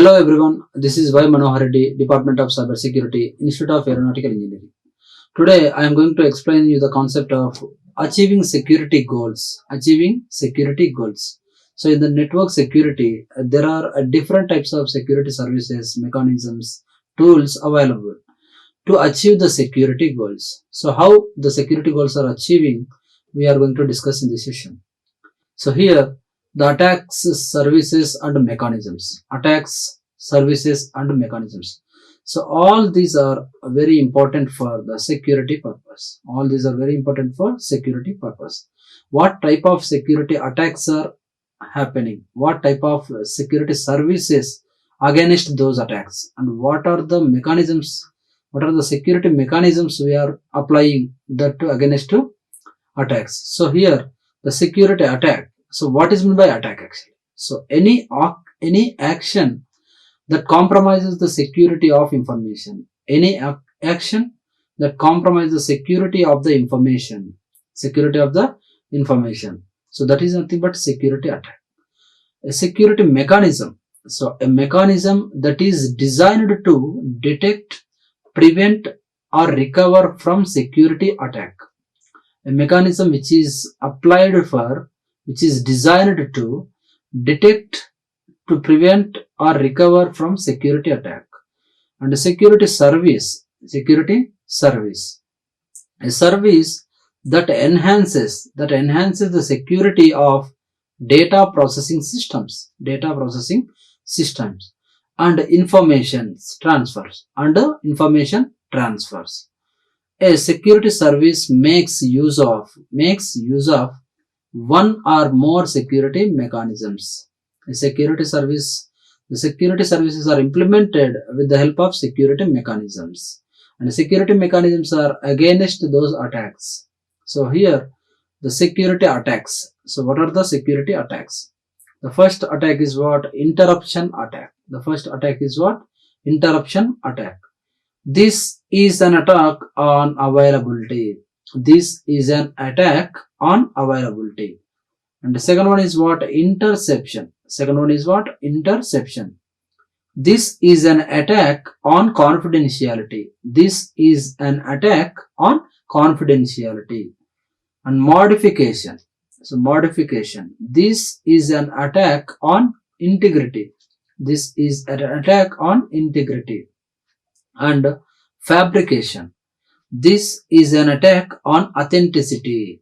Hello everyone, this is Manohar Reddy, Department of Cybersecurity, Institute of Aeronautical Engineering. Today I am going to explain you the concept of achieving security goals. Achieving security goals. So in the network security, there are different types of security services, mechanisms, tools available to achieve the security goals. So how the security goals are achieving, we are going to discuss in this session. So here the attacks, services and mechanisms. Attacks, services and mechanisms. So all these are very important for the security purpose. All these are very important for security purpose. What type of security attacks are happening? What type of security services against those attacks? And what are the mechanisms? What are the security mechanisms we are applying that to against to attacks? So here the security attack. So what is meant by attack actually? So any action that compromises the security of information, any action that compromises the security of the information, So that is nothing but security attack. A security mechanism. So a mechanism that is designed to detect, prevent or recover from security attack. A mechanism which is designed to detect, to prevent or recover from security attack. And a security service, a service that enhances the security of data processing systems and information transfers. A security service makes use of one or more security mechanisms. The security services are implemented with the help of security mechanisms, and security mechanisms are against those attacks. So here the security attacks. So what are the security attacks? The first attack is what? Interruption attack. This is an attack on availability. And the second one is what? Interception. This is an attack on confidentiality. And modification. This is an attack on integrity. And fabrication. This is an attack on authenticity.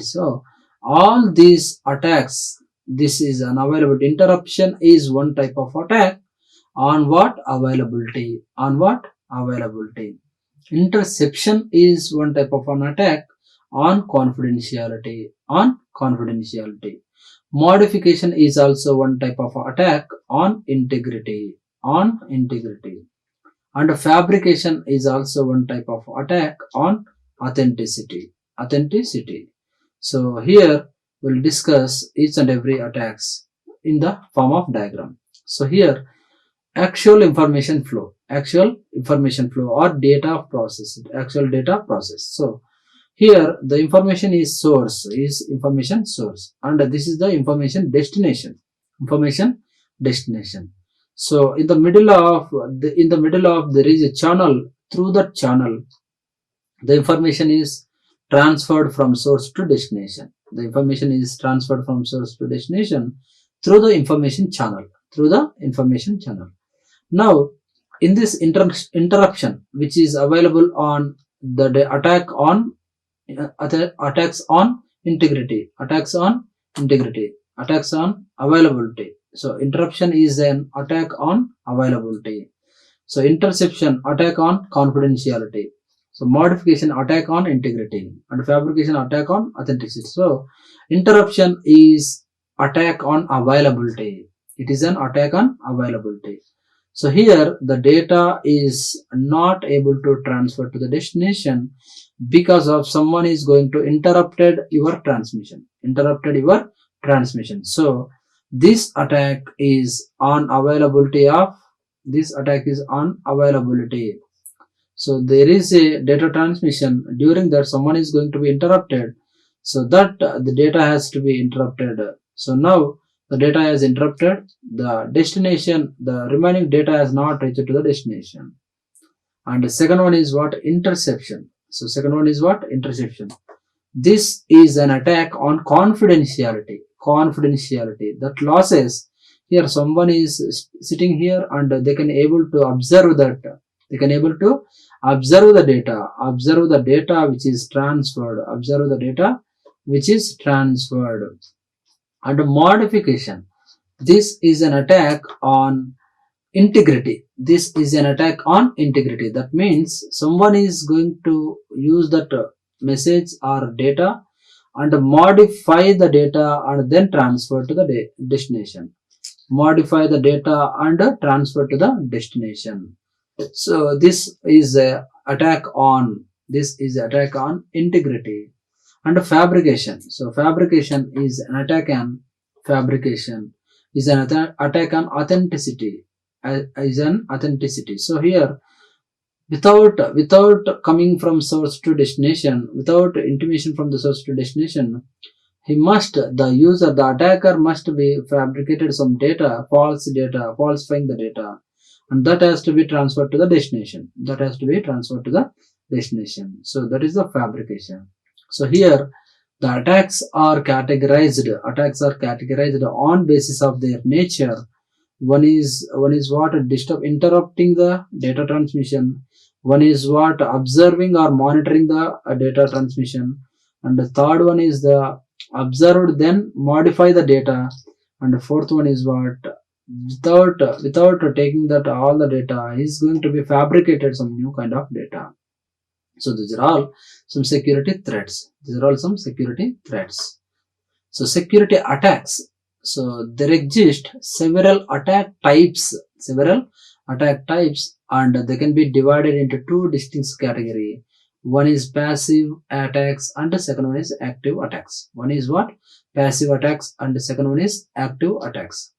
So all these attacks, this is an availability. Interruption is one type of attack on what? Availability. Interception is one type of an attack on confidentiality. Modification is also one type of attack on integrity. And fabrication is also one type of attack on authenticity. So here we'll discuss each and every attacks in the form of diagram. So here actual information flow or data process. So here the information is information source, and this is the information destination. So in the middle of there is a channel. Through that channel, the information is transferred from source to destination. Through the information channel. Now, in this interruption, which is available on the attacks on integrity, attacks on availability. So interruption is an attack on availability. So interception, attack on confidentiality. So modification, attack on integrity, and fabrication, attack on authenticity. So interruption is attack on availability. So here the data is not able to transfer to the destination because of someone is going to interrupted your transmission. So this attack is on availability. So there is a data transmission. During that, someone is going to be interrupted. So that the data has to be interrupted. So now the data is interrupted, the destination, the remaining data has not reached to the destination. And the second one is what? Interception. So second one is what? Interception. This is an attack on confidentiality. Confidentiality. That losses here, someone is sitting here and they can able to observe that. They can able to observe the data which is transferred, observe the data which is transferred. And modification. This is an attack on integrity. This is an attack on integrity. That means someone is going to use that message or data and modify the data and then transfer to the destination. Modify the data and transfer to the destination. So this is a attack on integrity. And fabrication. So fabrication is an attack on fabrication, is an attack on authenticity, is an authenticity. So here, without coming from source to destination, without intimation from the source to destination, the attacker must be fabricated some data, falsifying the data, and that has to be transferred to the destination. So that is the fabrication. So here the attacks are categorized on basis of their nature. One is what? Interrupting the data transmission. One is what? Observing or monitoring the data transmission. And the third one is the observed then modify the data. And the fourth one is what? Without taking that all the data, is going to be fabricated some new kind of data. So these are all some security threats. So security attacks. So there exist several attack types, and they can be divided into two distinct categories. One is passive attacks and the second one is active attacks. One is what? Passive attacks, and the second one is active attacks.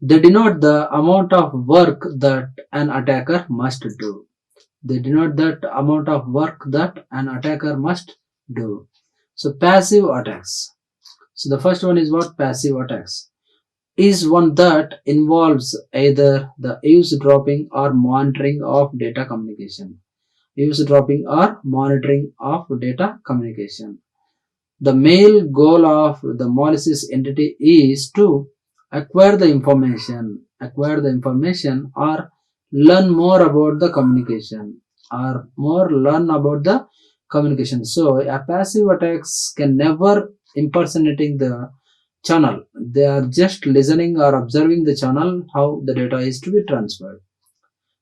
They denote the amount of work that an attacker must do. So passive attacks. So the first one is what? Passive attacks is one that involves either the eavesdropping or monitoring of data communication. The main goal of the malicious entity is to acquire the information or learn more about the communication. So a passive attacks can never impersonating the channel. They are just listening or observing the channel, how the data is to be transferred.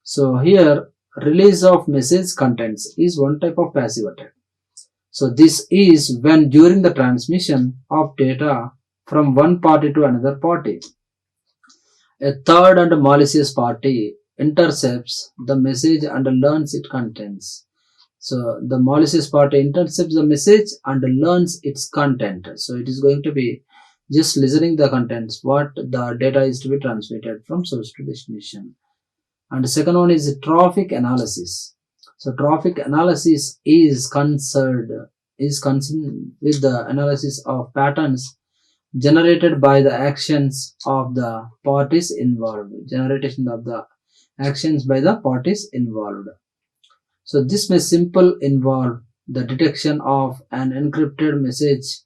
So here, release of message contents is one type of passive attack. So this is when during the transmission of data from one party to another party, a third and malicious party intercepts the message and learns its contents. So the malicious party intercepts the message and learns its content. So it is going to be just listening the contents, what the data is to be transmitted from source to destination. And the second one is traffic analysis. So traffic analysis is concerned with the analysis of patterns generated by the actions of the parties involved. So this may simply involve the detection of an encrypted message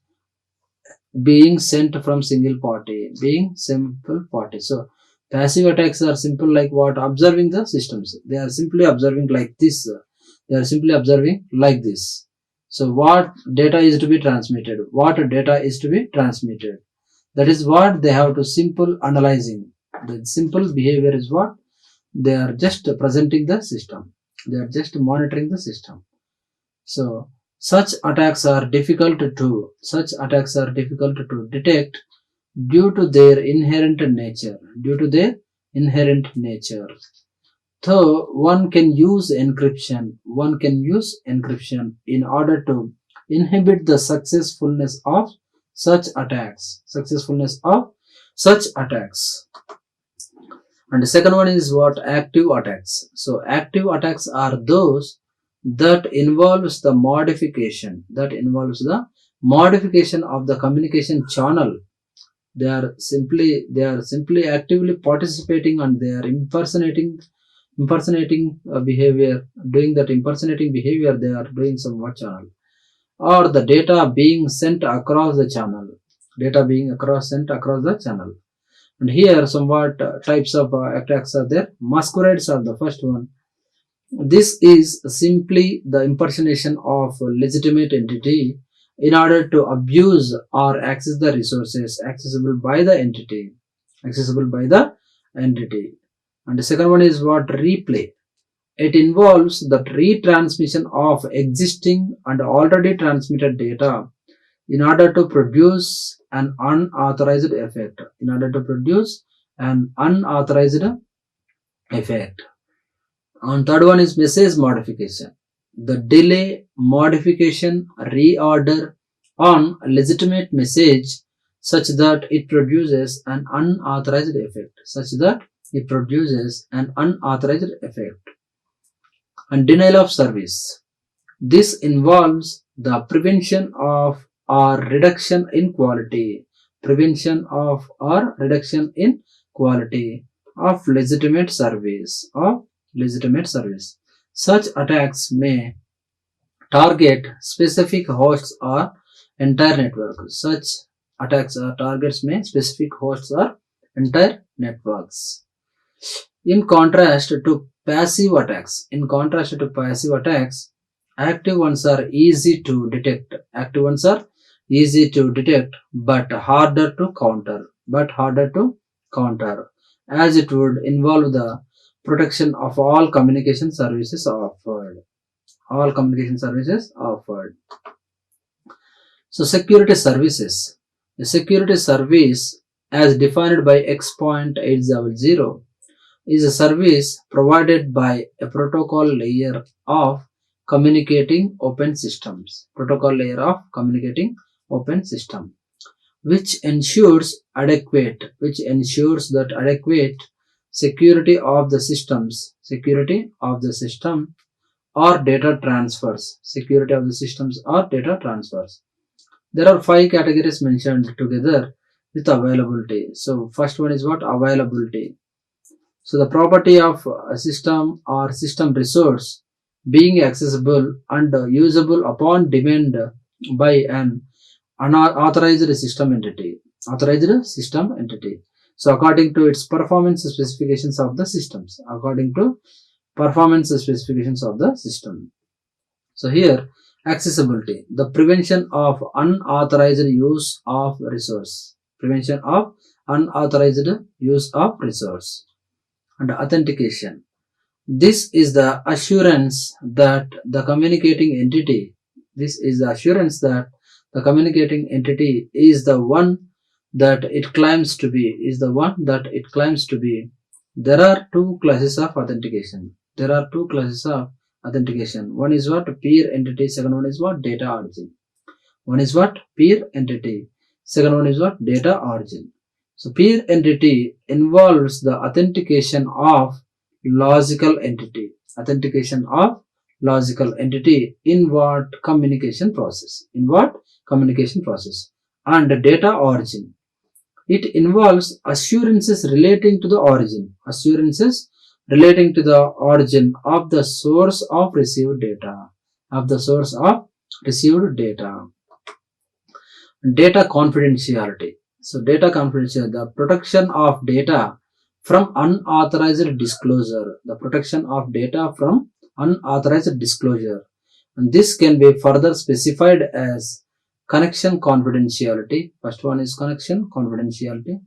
being sent from single party. So passive attacks are simple like what? Observing the systems. They are simply observing like this. So what data is to be transmitted? That is what they have to simple analyzing. The simple behavior is what? They are just presenting the system. They are just monitoring the system. So such attacks are difficult to detect due to their inherent nature. So one can use encryption in order to inhibit the successfulness of such attacks. And the second one is what? Active attacks. So active attacks are those that involves the modification of the communication channel They are simply actively participating, and they are impersonating behavior, doing that impersonating behavior. They are doing some what channel, or the data being sent across the channel, sent across the channel. And here somewhat types of attacks are there. Masquerades are the first one. This is simply the impersonation of a legitimate entity in order to abuse or access the resources accessible by the entity. And the second one is what? Replay. It involves the retransmission of existing and already transmitted data in order to produce an unauthorized effect. And third one is message modification. The delay, modification, reorder on a legitimate message such that it produces an unauthorized effect. And denial of service. This involves the prevention of or reduction in quality. Of legitimate service. Such attacks may target specific hosts or entire network. In contrast to passive attacks, active ones are easy to detect. But harder to counter, as it would involve the protection of all communication services offered. So security services. A security service as defined by X.800 is a service provided by a protocol layer of communicating open systems, which ensures that adequate security of the system or data transfers. There are 5 categories mentioned together with availability. So first one is what? Availability. So the property of a system or system resource being accessible and usable upon demand by an unauthorized system entity. So according to its performance specifications of the systems. So here, accessibility, the prevention of unauthorized use of resource. And authentication. This is the assurance that the communicating entity is the one that it claims to be. There are two classes of authentication. One is what? Peer entity. Second one is what? Data origin. Data origin. So peer entity involves the authentication of logical entity. In what? Communication process. And data origin. It involves assurances relating to the origin. Of the source of received data. Data confidentiality. So data confidentiality, the protection of data from unauthorized disclosure. And this can be further specified as connection confidentiality. First one is connection confidentiality.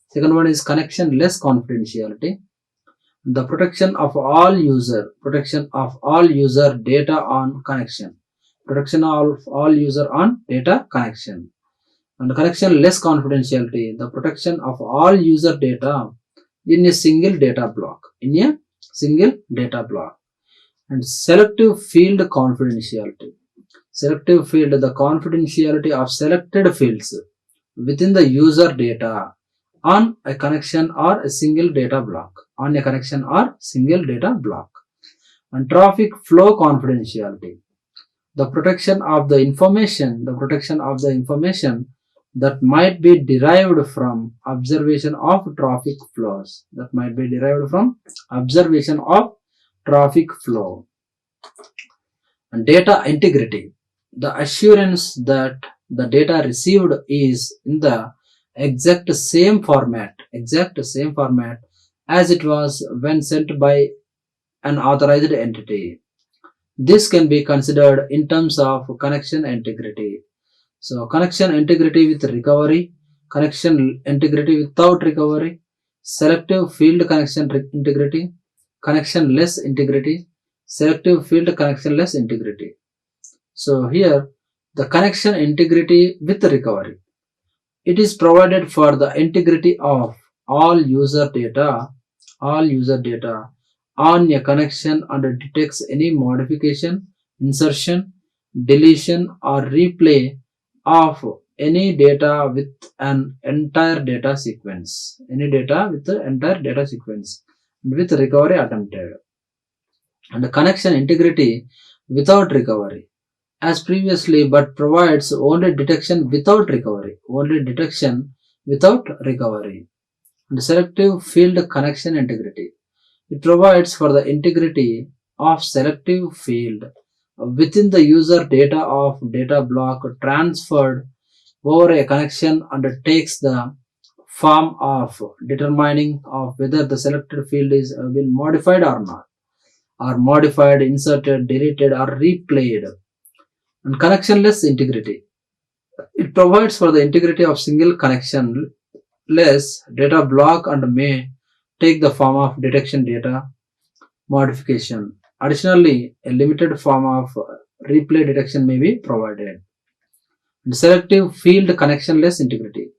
Second one is connectionless confidentiality. The protection of all user data on connection. And connectionless confidentiality, the protection of all user data in a single data block. And selective field confidentiality. The confidentiality of selected fields within the user data on a connection or a single data block. And traffic flow confidentiality. The protection of the information that might be derived from observation of traffic flows. That might be derived from observation of traffic flow. And data integrity, the assurance that the data received is in the exact same format as it was when sent by an authorized entity. This can be considered in terms of connection integrity. So connection integrity with recovery, connection integrity without recovery, selective field connection integrity, connectionless integrity, selective field connectionless integrity. So here the connection integrity with recovery. It is provided for the integrity of all user data on a connection and detects any modification, insertion, deletion or replay of any data with an entire data sequence. With recovery attempted. And connection integrity without recovery as previously, but provides only detection without recovery. And selective field connection integrity. It provides for the integrity of selective field within the user data of data block transferred over a connection and takes the form of determining of whether the selected field is been modified or not, or modified, inserted, deleted or replayed. And connectionless integrity. It provides for the integrity of single connectionless data block and may take the form of detection data modification. Additionally, a limited form of replay detection may be provided. And selective field connectionless integrity.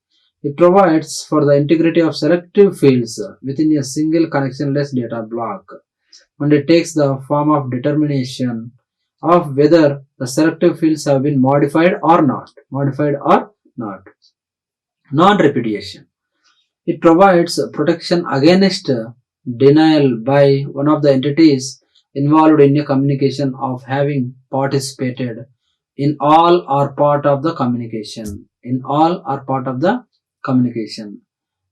It provides for the integrity of selective fields within a single connectionless data block, and it takes the form of determination of whether the selective fields have been modified or not. Non-repudiation. It provides protection against denial by one of the entities involved in a communication of having participated in all or part of the communication.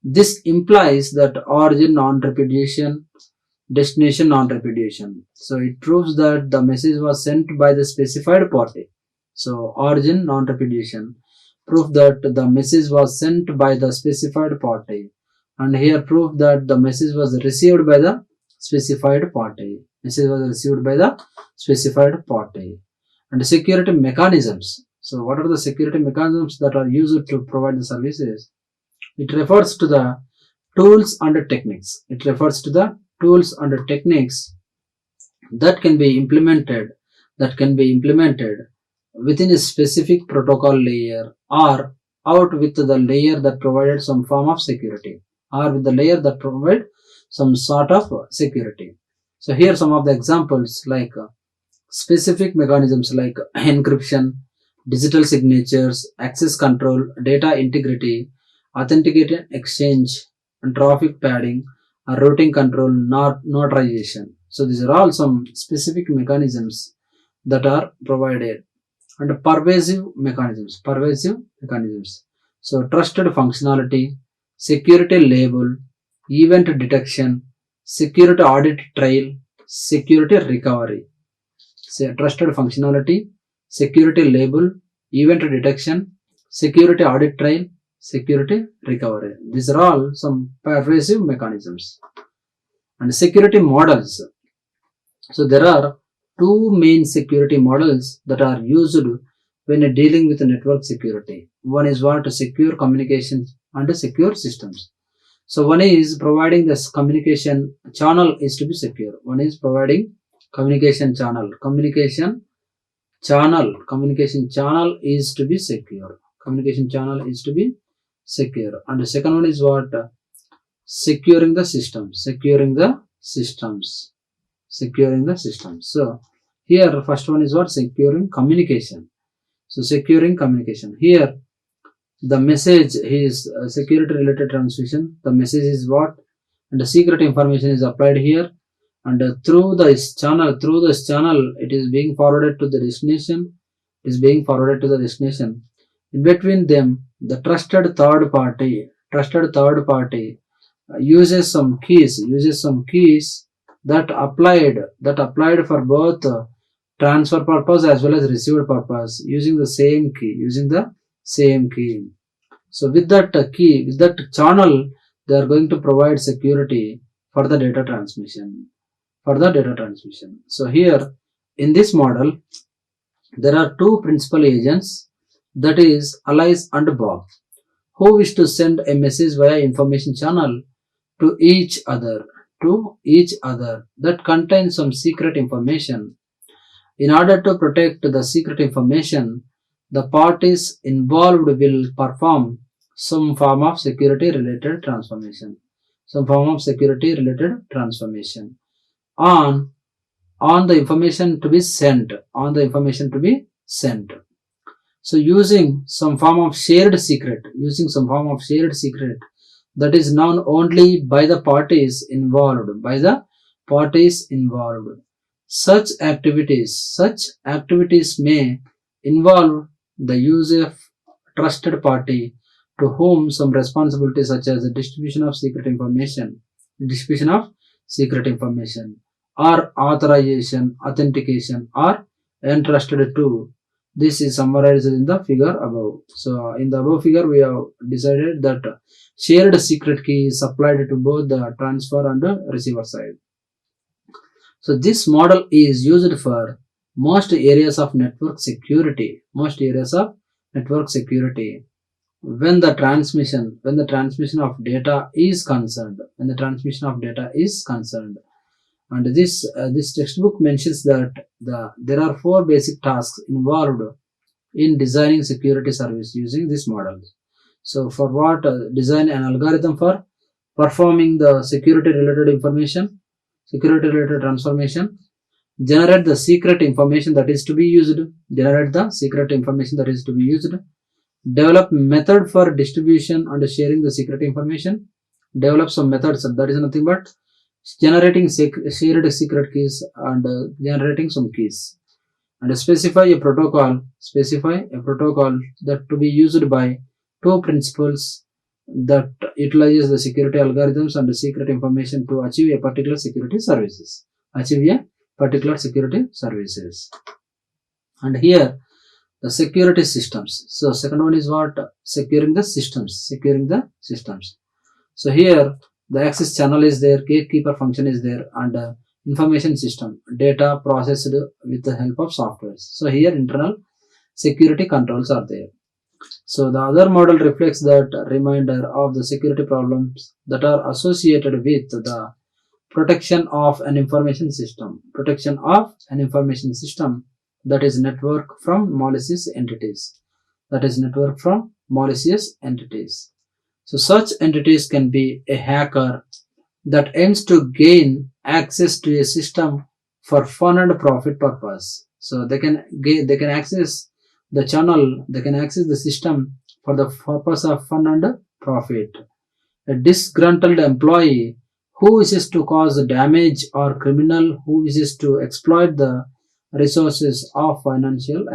This implies that origin non-repudiation, destination non-repudiation. So it proves that the message was sent by the specified party. So origin non-repudiation, proof that the message was sent by the specified party, and here proof that the message was received by the specified party. And security mechanisms. So what are the security mechanisms that are used to provide the services? It refers to the tools and techniques. That can be implemented within a specific protocol layer or out with the layer that provided some form of security, or with the layer that provide some sort of security. So here some of the examples like specific mechanisms like encryption, digital signatures, access control, data integrity, authenticated exchange, and traffic padding, routing control, notarization. So these are all some specific mechanisms that are provided. And pervasive mechanisms. So trusted functionality, security label, event detection, security audit trail, security recovery. So trusted functionality, security label, event detection, security audit trail, security recovery. These are all some pervasive mechanisms. And security models. So there are two main security models that are used when dealing with network security. One is what? Secure communications and secure systems. So one is providing this communication channel is to be secure. One is providing communication channel. Communication channel is to be secure. And the second one is what? Securing the systems. So here first one is what? Securing communication. So securing communication. Here the message is security related transmission. The message is what? And the secret information is applied here, and through this channel it is being forwarded to the destination. In between them the trusted third party uses some keys that applied for both transfer purpose as well as received purpose using the same key. So with that with that channel, they are going to provide security for the data transmission. So here in this model, there are two principal agents, that is Alice and Bob, who wish to send a message via information channel to each other that contains some secret information. In order to protect the secret information, the parties involved will perform some form of security related transformation on the information to be sent. So using some form of shared secret that is known only by the parties involved. Such activities may involve the use of trusted party to whom some responsibilities such as the distribution of secret information or authorization, authentication are entrusted to. This is summarized in the figure above. So in the above figure, we have decided that shared secret key is supplied to both the transfer and the receiver side. So this model is used for most areas of network security. When the transmission of data is concerned. And this textbook mentions that there are 4 basic tasks involved in designing security service using this model. So for what? Design an algorithm for performing the security related transformation, generate the secret information that is to be used, develop method for distribution and sharing the secret information, develop some methods, that is nothing but generating shared secret keys and generating some keys, and specify a protocol that to be used by two principals that utilizes the security algorithms and the secret information to achieve a particular security services. And here the security systems. So second one is what? Securing the systems. So here the access channel is there, gatekeeper function is there, and information system, data processed with the help of softwares. So here internal security controls are there. So the other model reflects that reminder of the security problems that are associated with the protection of an information system that is network from malicious entities. So such entities can be a hacker that aims to gain access to a system for fun and profit purpose. So they can access the channel, they can access the system for the purpose of fun and profit. A disgruntled employee who wishes to cause damage, or criminal who wishes to exploit the resources of financial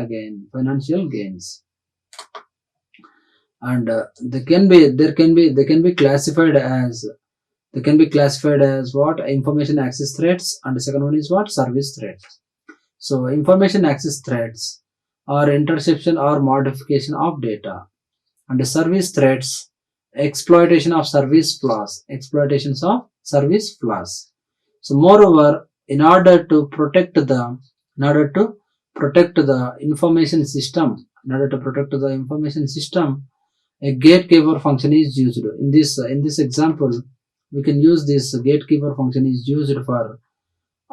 gains. And they can be classified as what? Information access threats, and the second one is what? Service threats. So information access threats are interception or modification of data, and the service threats, exploitation of service flaws. So moreover, in order to protect the information system, a gatekeeper function is used. In this example, we can use this gatekeeper function is used for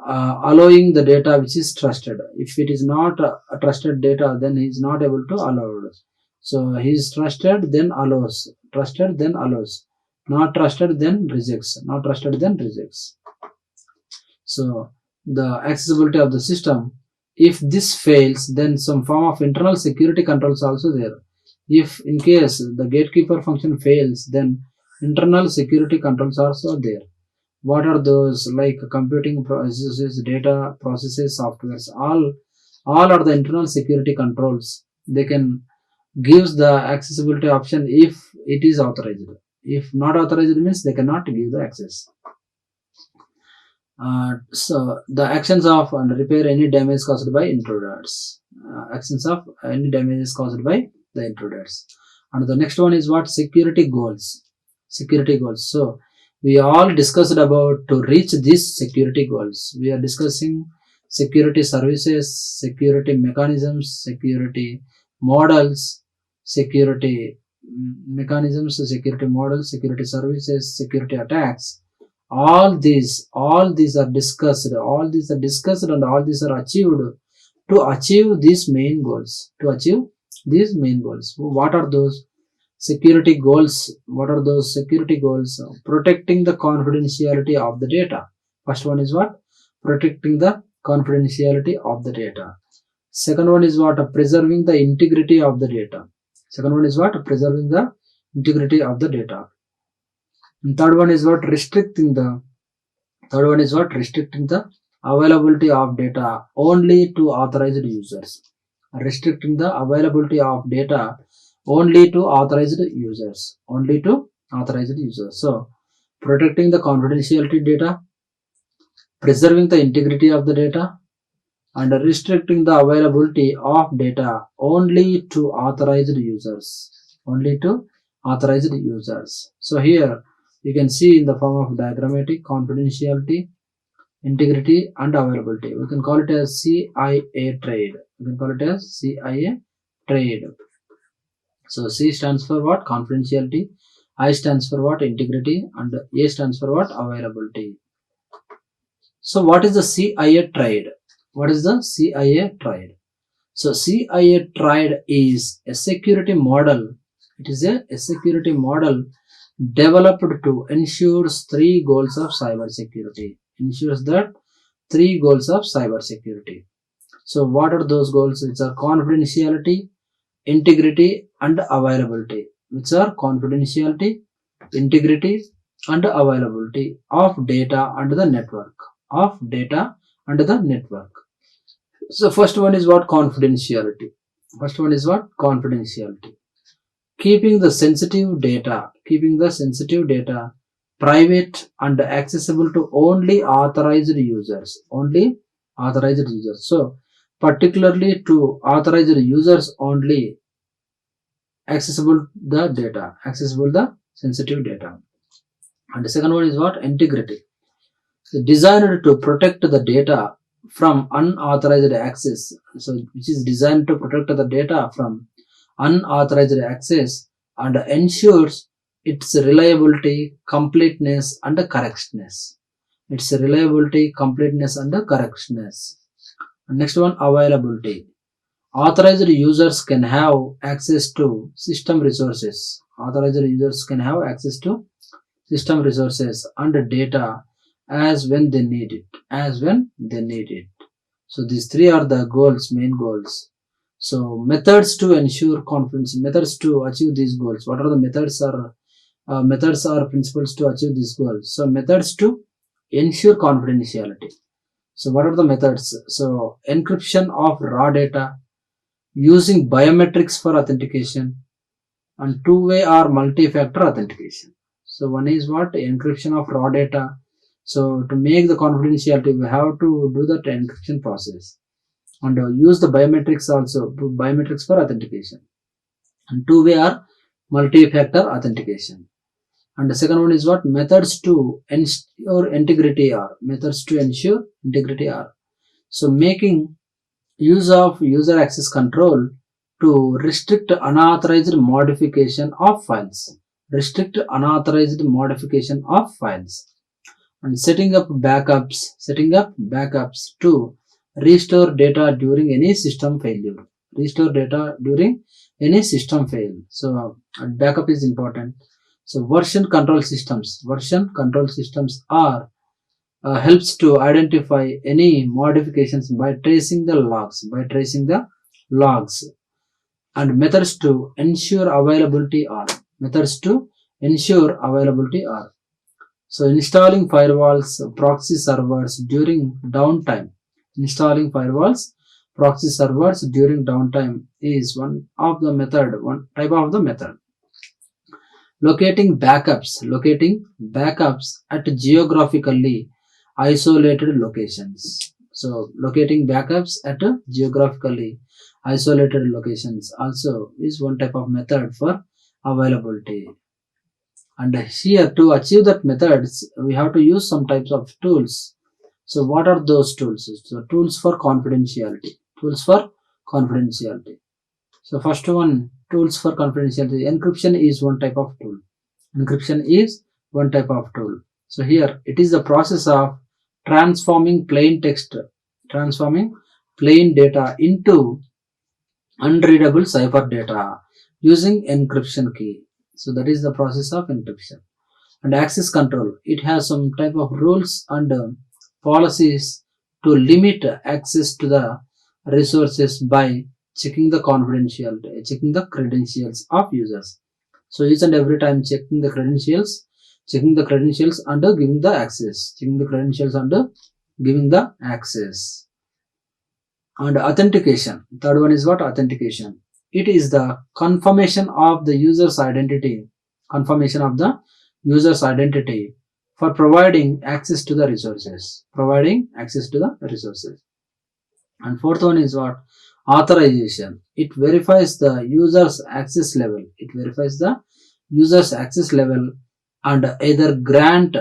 allowing the data which is trusted. If it is not a trusted data, then he is not able to allow it. So he is trusted, then allows. Not trusted, then rejects. So the accessibility of the system, if this fails, then some form of internal security controls also there. If in case the gatekeeper function fails, then internal security controls are also there. What are those? Like computing processes, data processes, softwares, all are the internal security controls. They can gives the accessibility option if it is authorized. If not authorized means they cannot give the access. So the actions of and repair any damage caused by intruders. Actions of any damages caused by the intruders. And the next one is what? Security goals. Security goals. So we all discussed about to reach these security goals. We are discussing security services, security mechanisms, security models, security mechanisms, security models, security services, security attacks. All these are discussed, and all these are achieved to achieve these main goals. What are those security goals? What are those security goals? Protecting the confidentiality of the data. First one is what? Protecting the confidentiality of the data. Second one is what? Preserving the integrity of the data. Second one is what? Preserving the integrity of the data. And third one is what? Restricting the availability of data only to authorized users. Restricting the availability of data only to authorized users. So, protecting the confidentiality data, preserving the integrity of the data, and restricting the availability of data only to authorized users. So here you can see in the form of diagrammatic confidentiality, integrity, and availability. We can call it as CIA trade. So C stands for what? Confidentiality. I stands for what? Integrity. And A stands for what? Availability. So what is the CIA trade? So CIA trade is a security model. It is a security model developed to ensure three goals of cybersecurity. So what are those goals? It's a confidentiality, integrity, and availability. Which are confidentiality, integrity, and availability of data and the network. So first one is what? Confidentiality. Keeping the sensitive data private and accessible to only authorized users. So particularly to authorized users only accessible the sensitive data. And the second one is what? Integrity. Designed to protect the data from unauthorized access. So which is designed to protect the data from unauthorized access and ensures its reliability, completeness, and correctness. And next one, availability. Authorized users can have access to system resources. And data as when they need it. So these three are the main goals. So methods to ensure confidence, methods to achieve these goals. What are the methods or principles to achieve these goals? So methods to ensure confidentiality. So what are the methods? So encryption of raw data, using biometrics for authentication, and two-way or multi-factor authentication. So one is what? Encryption of raw data. So to make the confidentiality, we have to do that encryption process and use the biometrics for authentication, and two-way or multi-factor authentication. And the second one is what? Methods to ensure integrity are. So making use of user access control to restrict unauthorized modification of files. And setting up backups to restore data during any system failure. So backup is important. So version control systems are helps to identify any modifications by tracing the logs. And methods to ensure availability are. So installing firewalls, proxy servers during downtime. proxy servers during downtime is one type of the method. Locating backups at geographically isolated locations. So locating backups at geographically isolated locations also is one type of method for availability. And here, to achieve that methods, we have to use some types of tools. So what are those tools? So tools for confidentiality. So first one, tools for confidentiality. Encryption is one type of tool. So here it is the process of transforming plain data into unreadable cipher data using encryption key. So that is the process of encryption. And access control, it has some type of rules and policies to limit access to the resources by checking the credentials of users. So each and every time checking the credentials and giving the access. And authentication, third one is what? Authentication. It is the confirmation of the user's identity for providing access to the resources. And fourth one is what? Authorization. It verifies the user's access level. And either grant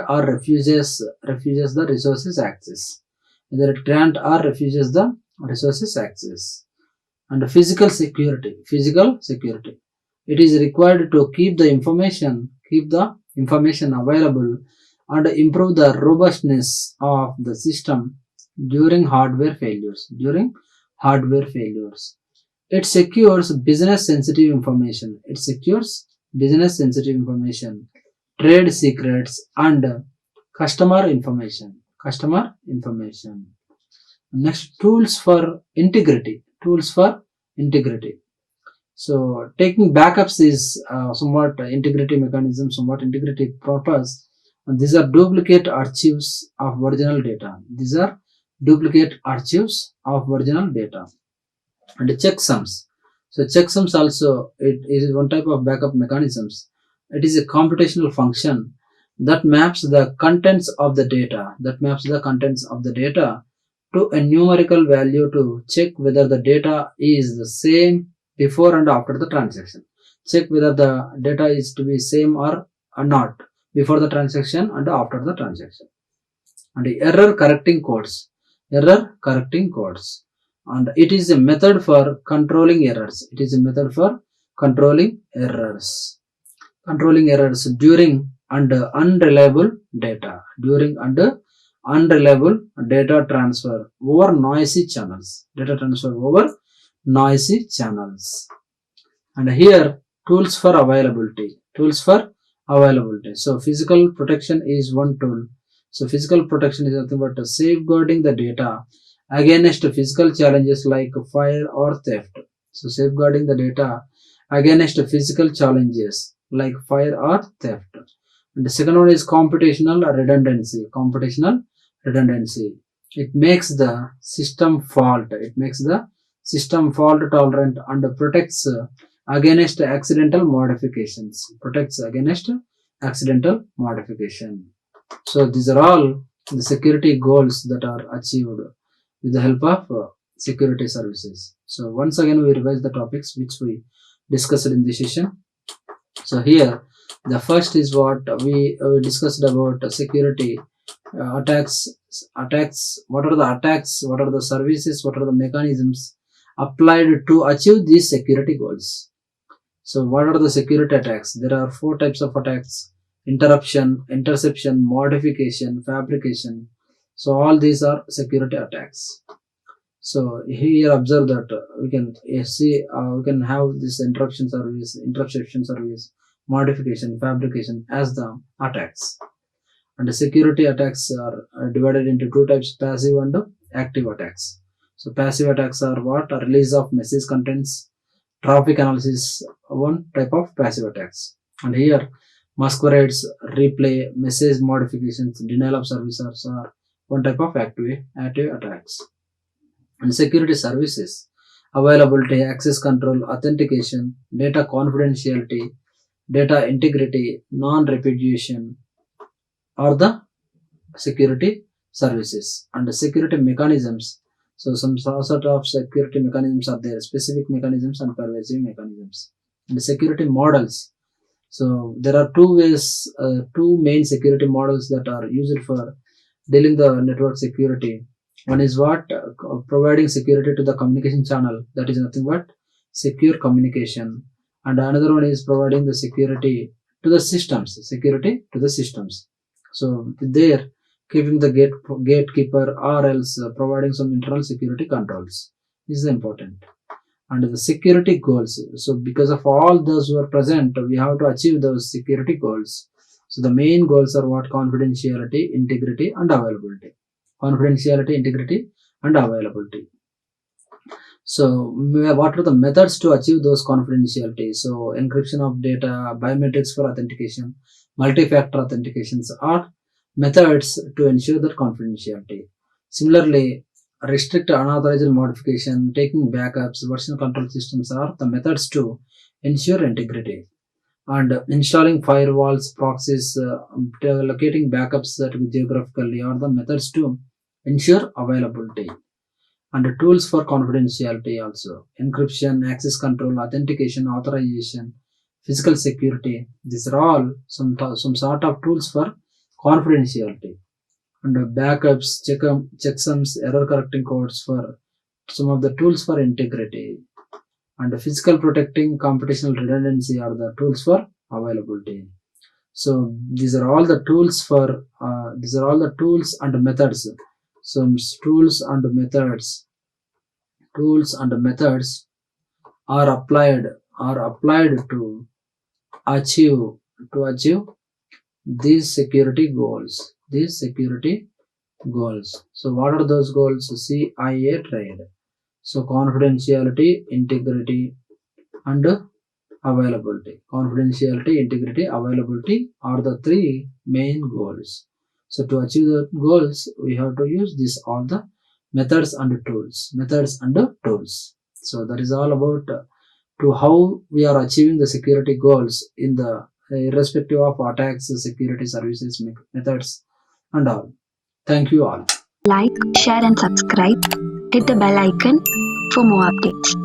or refuses the resources access. And physical security. It is required to keep the information available and improve the robustness of the system during hardware failures. It secures business sensitive information. Trade secrets and customer information. Next, tools for integrity. So taking backups is somewhat integrity mechanism, somewhat integrity purpose. And these are duplicate archives of original data. And checksums. So checksums also, it is one type of backup mechanisms. It is a computational function that maps the contents of the data to a numerical value to check whether the data is the same before and after the transaction. Check whether the data is to be same or not before the transaction and after the transaction. And error correcting codes. And it is a method for controlling errors. During and unreliable data transfer over noisy channels. And here, tools for availability. So physical protection is one tool. So physical protection is nothing but safeguarding the data against physical challenges like fire or theft. So safeguarding the data against physical challenges like fire or theft. And the second one is computational redundancy. It makes the system fault tolerant and protects against accidental modifications. So these are all the security goals that are achieved with the help of security services. So once again we revise the topics which we discussed in this session. So here the first is what we discussed about security attacks. What are the attacks? What are the services? What are the mechanisms applied to achieve these security goals? So what are the security attacks? There are 4 types of attacks: interruption, interception, modification, fabrication. So all these are security attacks. So here observe that we can see we can have this interruption service, modification, fabrication as the attacks. And the security attacks are divided into 2 types: passive and active attacks. So passive attacks are what? A release of message contents, traffic analysis, one type of passive attacks. And here masquerades, replay, message modifications, denial of services are one type of active attacks. And security services, availability, access control, authentication, data confidentiality, data integrity, non-repudiation are the security services. And the security mechanisms, so some sort of security mechanisms are there, specific mechanisms and pervasive mechanisms. And the security models, so there are two main security models that are used for dealing the network security. One is what providing security to the communication channel, that is nothing but secure communication, and another one is providing the security to the systems, security to the systems. So there, keeping the gatekeeper or else providing some internal security controls is important. And the security goals, so because of all those who are present, we have to achieve those security goals. So the main goals are what? Confidentiality, integrity and availability. Confidentiality, integrity and availability. So what are the methods to achieve those confidentiality? So encryption of data, biometrics for authentication, multi-factor authentications are methods to ensure that confidentiality. Similarly, restrict unauthorized modification, taking backups, version control systems are the methods to ensure integrity. And installing firewalls, proxies, locating backups geographically are the methods to ensure availability. And the tools for confidentiality also, encryption, access control, authentication, authorization, physical security. These are all some sort of tools for confidentiality. And backups, checksums, error correcting codes for some of the tools for integrity. And physical protecting computational redundancy are the tools for availability. So these are all the tools for these are all the tools and methods. Some tools and methods are applied to achieve these security goals. So what are those goals? IARE. So confidentiality, integrity and availability. Confidentiality, integrity, availability are the three main goals. So to achieve the goals, we have to use all the methods and tools. So that is all about to how we are achieving the security goals in the irrespective of attacks, security services, methods and all. Thank you all. Like, share and subscribe. Hit the bell icon for more updates.